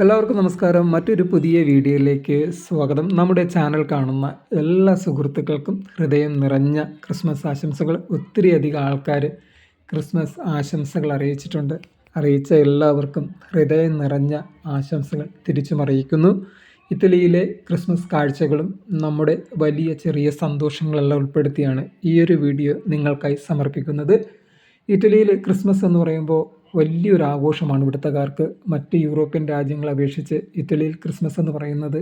എല്ലാവർക്കും നമസ്കാരം. മറ്റൊരു പുതിയ വീഡിയോയിലേക്ക് സ്വാഗതം. നമ്മുടെ ചാനൽ കാണുന്ന എല്ലാ സുഹൃത്തുക്കൾക്കും ഹൃദയം നിറഞ്ഞ ക്രിസ്മസ് ആശംസകൾ. ഒത്തിരിയധികം ആൾക്കാർ ക്രിസ്മസ് ആശംസകൾ അറിയിച്ചിട്ടുണ്ട്. അറിയിച്ച എല്ലാവർക്കും ഹൃദയം നിറഞ്ഞ ആശംസകൾ തിരിച്ചും അറിയിക്കുന്നു. ഇറ്റലിയിലെ ക്രിസ്മസ് കാഴ്ചകളും നമ്മുടെ വലിയ ചെറിയ സന്തോഷങ്ങളെല്ലാം ഉൾപ്പെടുത്തിയാണ് ഈ ഒരു വീഡിയോ നിങ്ങൾക്കായി സമർപ്പിക്കുന്നത്. ഇറ്റലിയിൽ ക്രിസ്മസ് എന്ന് പറയുമ്പോൾ വലിയൊരു ആഘോഷമാണ് ഇവിടുത്തുകാർക്ക്. മറ്റ് യൂറോപ്യൻ രാജ്യങ്ങളെ അപേക്ഷിച്ച് ഇറ്റലിയിൽ ക്രിസ്മസ് എന്ന് പറയുന്നത്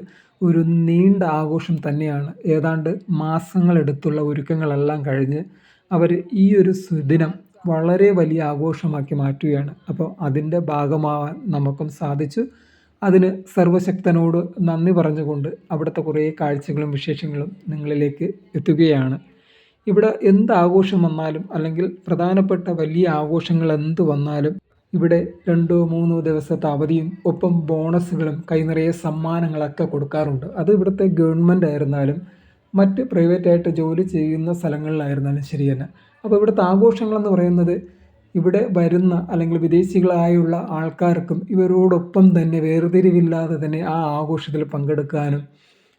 ഒരു നീണ്ട ആഘോഷം തന്നെയാണ്. ഏതാണ്ട് മാസങ്ങളെടുത്തുള്ള ഒരുക്കങ്ങളെല്ലാം കഴിഞ്ഞ് അവർ ഈ ഒരു സുദിനം വളരെ വലിയ ആഘോഷമാക്കി മാറ്റുകയാണ്. അപ്പോൾ അതിൻ്റെ ഭാഗമാവാൻ നമുക്കും സാധിച്ചു. അതിന് സർവശക്തനോട് നന്ദി പറഞ്ഞുകൊണ്ട് അവിടുത്തെ കുറേ കാഴ്ചകളും വിശേഷങ്ങളും നിങ്ങളിലേക്ക് എത്തുകയാണ്. ഇവിടെ എന്ത് ആഘോഷം വന്നാലും അല്ലെങ്കിൽ പ്രധാനപ്പെട്ട വലിയ ആഘോഷങ്ങൾ എന്ത് വന്നാലും ഇവിടെ 2-3 ദിവസത്തെ അവധിയും ഒപ്പം ബോണസുകളും കൈനിറയെ സമ്മാനങ്ങളൊക്കെ കൊടുക്കാറുണ്ട്. അത് ഇവിടുത്തെ ഗവൺമെൻറ് ആയിരുന്നാലും മറ്റ് പ്രൈവറ്റായിട്ട് ജോലി ചെയ്യുന്ന സ്ഥലങ്ങളിലായിരുന്നാലും ശരി തന്നെ. അപ്പോൾ ഇവിടുത്തെ ആഘോഷങ്ങളെന്ന് പറയുന്നത് ഇവിടെ വരുന്ന അല്ലെങ്കിൽ വിദേശികളായുള്ള ആൾക്കാർക്കും ഇവരോടൊപ്പം തന്നെ വേർതിരിവില്ലാതെ തന്നെ ആ ആഘോഷത്തിൽ പങ്കെടുക്കാനും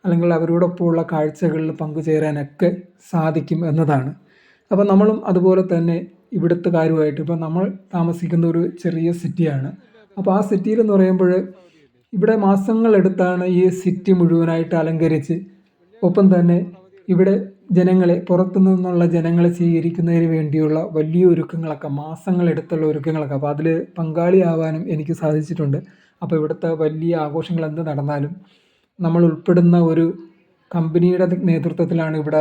അല്ലെങ്കിൽ അവരോടൊപ്പമുള്ള കാഴ്ചകളിൽ പങ്കുചേരാനൊക്കെ സാധിക്കും എന്നതാണ്. അപ്പോൾ നമ്മളും അതുപോലെ തന്നെ ഇവിടുത്തെ കാര്യമായിട്ട് ഇപ്പോൾ നമ്മൾ താമസിക്കുന്ന ഒരു ചെറിയ സിറ്റിയാണ്. അപ്പോൾ ആ സിറ്റിയിലെന്ന് പറയുമ്പോൾ ഇവിടെ മാസങ്ങളെടുത്താണ് ഈ സിറ്റി മുഴുവനായിട്ട് അലങ്കരിച്ച് ഒപ്പം തന്നെ ഇവിടെ ജനങ്ങളെ പുറത്തു നിന്നുള്ള ജനങ്ങളെ സ്വീകരിക്കുന്നതിന് വേണ്ടിയുള്ള വലിയ ഒരുക്കങ്ങളൊക്കെ മാസങ്ങളെടുത്തുള്ള ഒരുക്കങ്ങളൊക്കെ അപ്പോൾ അതിൽ പങ്കാളിയാവാനും എനിക്ക് സാധിച്ചിട്ടുണ്ട്. അപ്പോൾ ഇവിടുത്തെ വലിയ ആഘോഷങ്ങൾ എന്ത് നടന്നാലും നമ്മൾ ഉൾപ്പെടുന്ന ഒരു കമ്പനിയുടെ നേതൃത്വത്തിലാണ് ഇവിടെ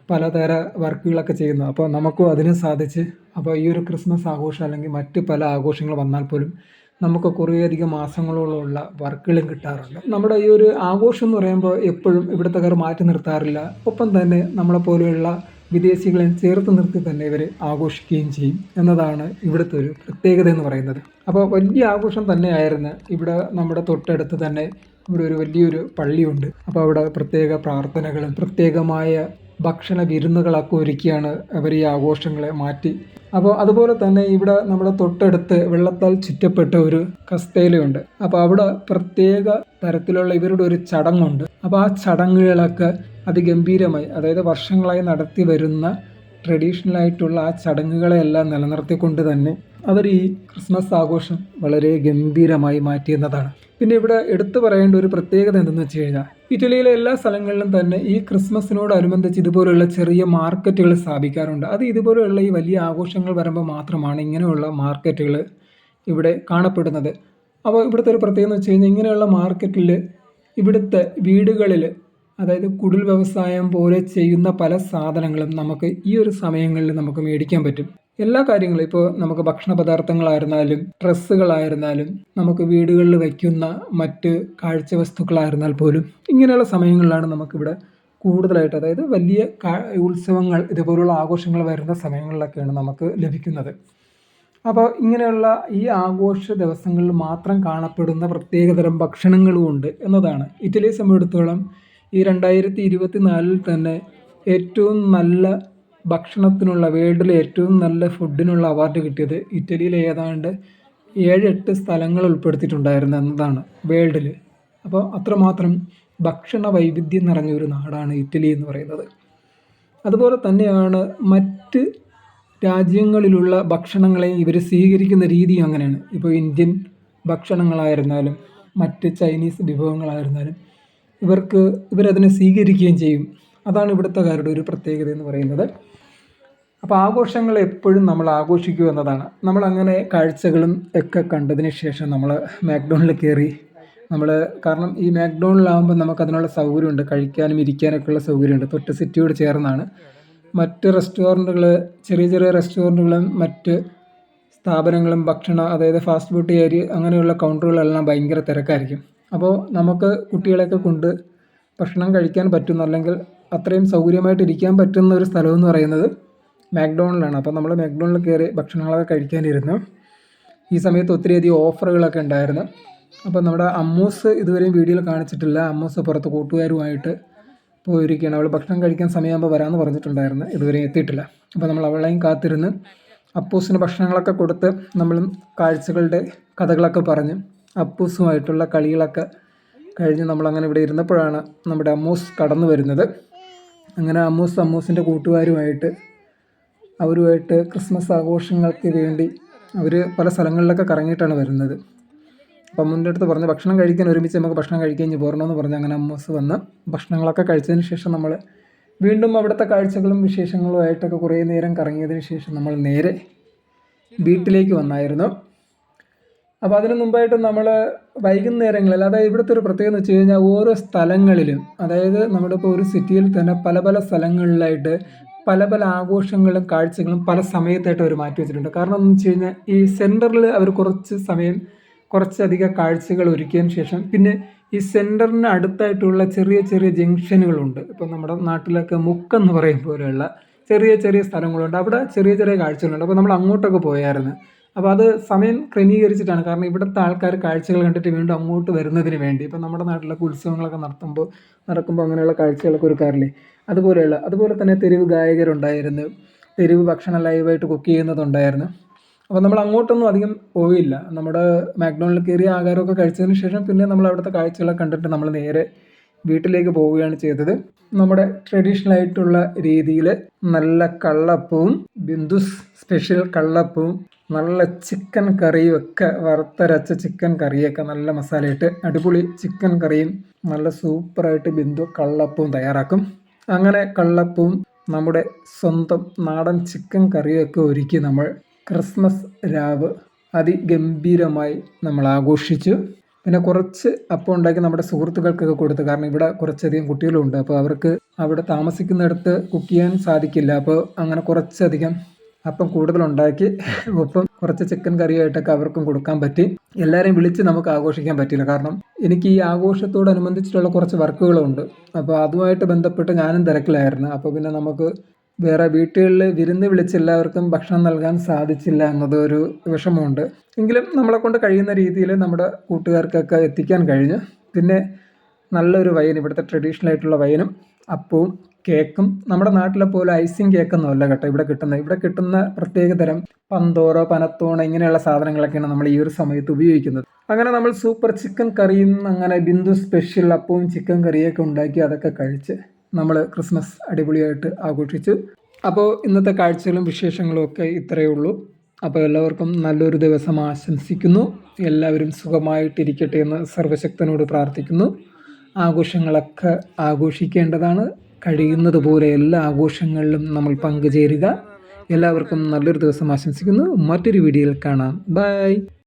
പലതര വർക്കുകളൊക്കെ ചെയ്യുന്നത്. അപ്പോൾ നമുക്കും അതിന് സാധിച്ച് അപ്പോൾ ഈ ഒരു ക്രിസ്മസ് ആഘോഷം അല്ലെങ്കിൽ മറ്റ് പല ആഘോഷങ്ങൾ വന്നാൽ പോലും നമുക്ക് കുറേയധികം മാസങ്ങളോളമുള്ള വർക്കുകളും കിട്ടാറുണ്ട്. നമ്മുടെ ഈ ഒരു ആഘോഷം എന്ന് പറയുമ്പോൾ എപ്പോഴും ഇവിടുത്തെ മാറ്റി നിർത്താറില്ല. ഒപ്പം തന്നെ നമ്മളെപ്പോലെയുള്ള വിദേശികളെ ചേർത്ത് നിർത്തി തന്നെ ഇവർ ആഘോഷിക്കുകയും ചെയ്യും എന്നതാണ് ഇവിടുത്തെ ഒരു പ്രത്യേകത എന്ന് പറയുന്നത്. അപ്പോൾ വലിയ ആഘോഷം തന്നെയായിരുന്നു. ഇവിടെ നമ്മുടെ തൊട്ടടുത്ത് തന്നെ ഇവിടെ ഒരു വലിയൊരു പള്ളിയുണ്ട്. അപ്പോൾ അവിടെ പ്രത്യേക പ്രാർത്ഥനകളും പ്രത്യേകമായ ഭക്ഷണ വിരുന്നുകളൊക്കെ ഒരുക്കിയാണ് അവർ ഈ ആഘോഷങ്ങളെ മാറ്റി. അപ്പോൾ അതുപോലെ തന്നെ ഇവിടെ നമ്മുടെ തൊട്ടടുത്ത് വെള്ളത്താൽ ചുറ്റപ്പെട്ട ഒരു കസ്തേലയുണ്ട്. അപ്പോൾ അവിടെ പ്രത്യേക തരത്തിലുള്ള ഇവരുടെ ഒരു ചടങ്ങുണ്ട്. അപ്പോൾ ആ ചടങ്ങുകളൊക്കെ അതിഗംഭീരമായി, അതായത് വർഷങ്ങളായി നടത്തി വരുന്ന ട്രഡീഷണലായിട്ടുള്ള ആ ചടങ്ങുകളെല്ലാം നിലനിർത്തിക്കൊണ്ട് തന്നെ അവർ ഈ ക്രിസ്മസ് ആഘോഷം വളരെ ഗംഭീരമായി മാറ്റിയെന്നതാണ്. പിന്നെ ഇവിടെ എടുത്തു പറയേണ്ട ഒരു പ്രത്യേകത എന്തെന്ന് വെച്ച് കഴിഞ്ഞാൽ ഇറ്റലിയിലെ എല്ലാ സ്ഥലങ്ങളിലും തന്നെ ഈ ക്രിസ്മസിനോടനുബന്ധിച്ച് ഇതുപോലെയുള്ള ചെറിയ മാർക്കറ്റുകൾ സ്ഥാപിക്കാറുണ്ട്. അത് ഇതുപോലെയുള്ള ഈ വലിയ ആഘോഷങ്ങൾ വരുമ്പോൾ മാത്രമാണ് ഇങ്ങനെയുള്ള മാർക്കറ്റുകൾ ഇവിടെ കാണപ്പെടുന്നത്. അപ്പോൾ ഇവിടുത്തെ ഒരു പ്രത്യേകത എന്ന് വെച്ച് കഴിഞ്ഞാൽ ഇങ്ങനെയുള്ള മാർക്കറ്റിൽ ഇവിടുത്തെ വീടുകളിൽ, അതായത് കുടിൽ വ്യവസായം പോലെ ചെയ്യുന്ന പല സാധനങ്ങളും നമുക്ക് ഈ ഒരു സമയങ്ങളിൽ നമുക്ക് മേടിക്കാൻ പറ്റും. എല്ലാ കാര്യങ്ങളും ഇപ്പോൾ നമുക്ക് ഭക്ഷണ പദാർത്ഥങ്ങളായിരുന്നാലും ഡ്രസ്സുകളായിരുന്നാലും നമുക്ക് വീടുകളിൽ വയ്ക്കുന്ന മറ്റ് കാഴ്ച വസ്തുക്കളായിരുന്നാൽ പോലും ഇങ്ങനെയുള്ള സമയങ്ങളിലാണ് നമുക്കിവിടെ കൂടുതലായിട്ട്, അതായത് വലിയ ഉത്സവങ്ങൾ ഇതുപോലുള്ള ആഘോഷങ്ങൾ വരുന്ന സമയങ്ങളിലൊക്കെയാണ് നമുക്ക് ലഭിക്കുന്നത്. അപ്പോൾ ഇങ്ങനെയുള്ള ഈ ആഘോഷ ദിവസങ്ങളിൽ മാത്രം കാണപ്പെടുന്ന പ്രത്യേകതരം ഭക്ഷണങ്ങളും ഉണ്ട് എന്നതാണ്. ഇറ്റലിയെ സംബന്ധിച്ചിടത്തോളം ഈ 2024 തന്നെ ഏറ്റവും നല്ല ഭക്ഷണത്തിനുള്ള, വേൾഡിലെ ഏറ്റവും നല്ല ഫുഡിനുള്ള അവാർഡ് കിട്ടിയത് ഇറ്റലിയിൽ ഏതാണ്ട് 7-8 സ്ഥലങ്ങൾ ഉൾപ്പെടുത്തിയിട്ടുണ്ടായിരുന്നു എന്നതാണ് വേൾഡിൽ. അപ്പോൾ അത്രമാത്രം ഭക്ഷണ വൈവിധ്യം നിറഞ്ഞ ഒരു നാടാണ് ഇറ്റലി എന്ന് പറയുന്നത്. അതുപോലെ തന്നെയാണ് മറ്റ് രാജ്യങ്ങളിലുള്ള ഭക്ഷണങ്ങളെ ഇവർ സ്വീകരിക്കുന്ന രീതിയും അങ്ങനെയാണ്. ഇപ്പോൾ ഇന്ത്യൻ ഭക്ഷണങ്ങളായിരുന്നാലും മറ്റ് ചൈനീസ് വിഭവങ്ങളായിരുന്നാലും ഇവരതിനെ സ്വീകരിക്കുകയും ചെയ്യും. അതാണ് ഇവിടുത്തെക്കാരുടെ ഒരു പ്രത്യേകത എന്ന് പറയുന്നത്. അപ്പോൾ ആഘോഷങ്ങൾ എപ്പോഴും നമ്മൾ ആഘോഷിക്കുക എന്നതാണ്. നമ്മളങ്ങനെ കാഴ്ചകളും ഒക്കെ കണ്ടതിന് ശേഷം നമ്മൾ മാക്ഡോണലിൽ കയറി കാരണം ഈ മാക്ഡോണലാകുമ്പോൾ നമുക്കതിനുള്ള സൗകര്യമുണ്ട്, കഴിക്കാനും ഇരിക്കാനൊക്കെയുള്ള സൗകര്യമുണ്ട്. തൊട്ട് സിറ്റിയോട് ചേർന്നാണ്. മറ്റ് റെസ്റ്റോറൻറ്റുകൾ, ചെറിയ ചെറിയ റെസ്റ്റോറൻറ്റുകളും മറ്റ് സ്ഥാപനങ്ങളും അതായത് ഫാസ്റ്റ് ഫുഡ് ഏരിയ അങ്ങനെയുള്ള കൗണ്ടറുകളെല്ലാം ഭയങ്കര തിരക്കായിരിക്കും. അപ്പോൾ നമുക്ക് കുട്ടികളെയൊക്കെ കൊണ്ട് ഭക്ഷണം കഴിക്കാൻ പറ്റുന്ന, അല്ലെങ്കിൽ അത്രയും സൗകര്യമായിട്ട് ഇരിക്കാൻ പറ്റുന്ന ഒരു സ്ഥലമെന്ന് പറയുന്നത് മാക്ഡോണലാണ്. അപ്പോൾ നമ്മൾ മാക്ഡോണലിൽ കയറി ഭക്ഷണങ്ങളൊക്കെ കഴിക്കാനിരുന്നു. ഈ സമയത്ത് ഒത്തിരിയധികം ഓഫറുകളൊക്കെ ഉണ്ടായിരുന്നു. അപ്പോൾ നമ്മുടെ അമ്മൂസ് ഇതുവരെയും വീഡിയോയിൽ കാണിച്ചിട്ടില്ല. അമ്മൂസ് പുറത്ത് കൂട്ടുകാരുമായിട്ട് പോയിരിക്കുകയാണ്. അവൾ ഭക്ഷണം കഴിക്കാൻ സമയമാകുമ്പോൾ വരാമെന്ന് പറഞ്ഞിട്ടുണ്ടായിരുന്നു, ഇതുവരെയും എത്തിയിട്ടില്ല. അപ്പോൾ നമ്മൾ അവളെയും കാത്തിരുന്ന് അപ്പൂസിന് ഭക്ഷണങ്ങളൊക്കെ കൊടുത്ത് നമ്മളും കാഴ്ചകളുടെ കഥകളൊക്കെ പറഞ്ഞ് അപ്പൂസുമായിട്ടുള്ള കളികളൊക്കെ കഴിഞ്ഞ് നമ്മളങ്ങനെ ഇവിടെ ഇരുന്നപ്പോഴാണ് നമ്മുടെ അമ്മൂസ് കടന്നു വരുന്നത്. അങ്ങനെ അമ്മൂസിൻ്റെ കൂട്ടുകാരുമായിട്ട് അവരുമായിട്ട് ക്രിസ്മസ് ആഘോഷങ്ങൾക്ക് വേണ്ടി അവർ പല സ്ഥലങ്ങളിലൊക്കെ കറങ്ങിയിട്ടാണ് വരുന്നത്. അപ്പം അമ്മൂൻ്റെ അടുത്ത് പറഞ്ഞ് ഭക്ഷണം കഴിക്കാൻ ഒരുമിച്ച് നമുക്ക് ഭക്ഷണം കഴിക്കാൻ പോരണമെന്ന് പറഞ്ഞ് അങ്ങനെ അമ്മൂസ് വന്ന് ഭക്ഷണങ്ങളൊക്കെ കഴിച്ചതിന് ശേഷം നമ്മൾ വീണ്ടും അവിടുത്തെ കാഴ്ചകളും വിശേഷങ്ങളും ആയിട്ടൊക്കെ കുറേ നേരം കറങ്ങിയതിന് ശേഷം നമ്മൾ നേരെ വീട്ടിലേക്ക് വന്നായിരുന്നു. അപ്പോൾ അതിന് മുമ്പായിട്ട് നമ്മൾ വൈകുന്നേരങ്ങളിൽ, അതായത് ഇവിടുത്തെ ഒരു പ്രത്യേകത എന്ന് വെച്ച് കഴിഞ്ഞാൽ ഓരോ സ്ഥലങ്ങളിലും, അതായത് നമ്മുടെ ഇപ്പോൾ ഒരു സിറ്റിയിൽ തന്നെ പല പല സ്ഥലങ്ങളിലായിട്ട് പല പല ആഘോഷങ്ങളും കാഴ്ചകളും പല സമയത്തായിട്ട് അവർ മാറ്റി വെച്ചിട്ടുണ്ട്. കാരണം എന്ന് വെച്ച് കഴിഞ്ഞാൽ ഈ സെൻറ്ററിൽ അവർ കുറച്ച് സമയം കുറച്ചധികം കാഴ്ചകൾ ഒരുക്കിയതിന് ശേഷം പിന്നെ ഈ സെൻറ്ററിന് അടുത്തായിട്ടുള്ള ചെറിയ ചെറിയ ജംഗ്ഷനുകളുണ്ട്. ഇപ്പം നമ്മുടെ നാട്ടിലൊക്കെ മുക്കെന്ന് പറയും പോലെയുള്ള ചെറിയ ചെറിയ സ്ഥലങ്ങളുണ്ട്. അവിടെ ചെറിയ ചെറിയ കാഴ്ചകളുണ്ട്. അപ്പോൾ നമ്മൾ അങ്ങോട്ടൊക്കെ പോയായിരുന്നു. അപ്പോൾ അത് സമയം ക്രമീകരിച്ചിട്ടാണ്. കാരണം ഇവിടുത്തെ ആൾക്കാർ കാഴ്ചകൾ കണ്ടിട്ട് വീണ്ടും അങ്ങോട്ട് വരുന്നതിന് വേണ്ടി, ഇപ്പം നമ്മുടെ നാട്ടിലൊക്കെ ഉത്സവങ്ങളൊക്കെ നടക്കുമ്പോൾ അങ്ങനെയുള്ള കാഴ്ചകളൊക്കെ ഒരുക്കാറില്ലേ, അതുപോലെ തന്നെ തെരുവ് ഗായകരുണ്ടായിരുന്നു, തെരുവ് ഭക്ഷണം ലൈവായിട്ട് കുക്ക് ചെയ്യുന്നതുണ്ടായിരുന്നു. അപ്പോൾ നമ്മൾ അങ്ങോട്ടൊന്നും അധികം പോയില്ല. നമ്മുടെ മാക്ഡൊണാൾഡിൽ കയറി ആഹാരമൊക്കെ കഴിച്ചതിന് ശേഷം പിന്നെ നമ്മൾ അവിടുത്തെ കാഴ്ചകളൊക്കെ കണ്ടിട്ട് നമ്മൾ നേരെ വീട്ടിലേക്ക് പോവുകയാണ് ചെയ്തത്. നമ്മുടെ ട്രഡീഷണൽ ആയിട്ടുള്ള രീതിയിൽ നല്ല കള്ളപ്പവും ബിന്ദുസ് സ്പെഷ്യൽ കള്ളപ്പവും നല്ല ചിക്കൻ കറിയും ഒക്കെ, വറുത്തരച്ച ചിക്കൻ കറിയൊക്കെ നല്ല മസാലയിട്ട് അടിപൊളി ചിക്കൻ കറിയും നല്ല സൂപ്പറായിട്ട് ബിന്ദു കള്ളപ്പവും തയ്യാറാക്കും. അങ്ങനെ കള്ളപ്പവും നമ്മുടെ സ്വന്തം നാടൻ ചിക്കൻ കറിയൊക്കെ ഒരുക്കി നമ്മൾ ക്രിസ്മസ് രാവ് അതിഗംഭീരമായി നമ്മൾ ആഘോഷിച്ചു. പിന്നെ കുറച്ച് അപ്പം ഉണ്ടാക്കി നമ്മുടെ സുഹൃത്തുക്കൾക്കൊക്കെ കൊടുത്തു. കാരണം ഇവിടെ കുറച്ചധികം കുട്ടികളുണ്ട്. അപ്പോൾ അവർക്ക് അവിടെ താമസിക്കുന്നിടത്ത് കുക്ക് ചെയ്യാൻ സാധിക്കില്ല. അപ്പോൾ അങ്ങനെ കുറച്ചധികം അപ്പം കൂടുതലുണ്ടാക്കി ഒപ്പം കുറച്ച് ചിക്കൻ കറിയായിട്ടൊക്കെ അവർക്കും കൊടുക്കാൻ പറ്റി. എല്ലാവരെയും വിളിച്ച് നമുക്ക് ആഘോഷിക്കാൻ പറ്റില്ല. കാരണം എനിക്ക് ഈ ആഘോഷത്തോടനുബന്ധിച്ചിട്ടുള്ള കുറച്ച് വർക്കുകളുണ്ട്. അപ്പോൾ അതുമായിട്ട് ബന്ധപ്പെട്ട് ഞാനും തിരക്കിലായിരുന്നു. അപ്പോൾ പിന്നെ നമുക്ക് വേറെ വീട്ടുകളിൽ വിരുന്ന് വിളിച്ച് എല്ലാവർക്കും ഭക്ഷണം നൽകാൻ സാധിച്ചില്ല എന്നതൊരു വിഷമമുണ്ട്. എങ്കിലും നമ്മളെക്കൊണ്ട് കഴിയുന്ന രീതിയിൽ നമ്മുടെ കൂട്ടുകാർക്കൊക്കെ എത്തിക്കാൻ കഴിഞ്ഞു. പിന്നെ നല്ലൊരു വൈൻ, ഇവിടുത്തെ ട്രഡീഷണൽ ആയിട്ടുള്ള വൈനും അപ്പവും കേക്കും, നമ്മുടെ നാട്ടിലെ പോലെ ഐസിങ് കേക്കൊന്നും അല്ല കേട്ടോ ഇവിടെ കിട്ടുന്ന പ്രത്യേകതരം പന്തോറോ പനത്തോണോ ഇങ്ങനെയുള്ള സാധനങ്ങളൊക്കെയാണ് നമ്മൾ ഈ ഒരു സമയത്ത് ഉപയോഗിക്കുന്നത്. അങ്ങനെ നമ്മൾ സൂപ്പർ ചിക്കൻ കറിയും അങ്ങനെ ബിന്ദു സ്പെഷ്യൽ അപ്പവും ചിക്കൻ കറിയൊക്കെ ഉണ്ടാക്കി അതൊക്കെ കഴിച്ച് നമ്മൾ ക്രിസ്മസ് അടിപൊളിയായിട്ട് ആഘോഷിച്ചു. അപ്പോൾ ഇന്നത്തെ കാഴ്ചകളും വിശേഷങ്ങളും ഒക്കെ ഇത്രയേ ഉള്ളൂ. അപ്പോൾ എല്ലാവർക്കും നല്ലൊരു ദിവസം ആശംസിക്കുന്നു. എല്ലാവരും സുഖമായിട്ടിരിക്കട്ടെ എന്ന് സർവശക്തനോട് പ്രാർത്ഥിക്കുന്നു. ആഘോഷങ്ങളൊക്കെ ആഘോഷിക്കേണ്ടതാണ്. കഴിയുന്നത് പോലെ എല്ലാ ആഘോഷങ്ങളിലും നമ്മൾ പങ്കുചേരുക. എല്ലാവർക്കും നല്ലൊരു ദിവസം ആശംസിക്കുന്നു. മറ്റൊരു വീഡിയോയിൽ കാണാം. ബൈ.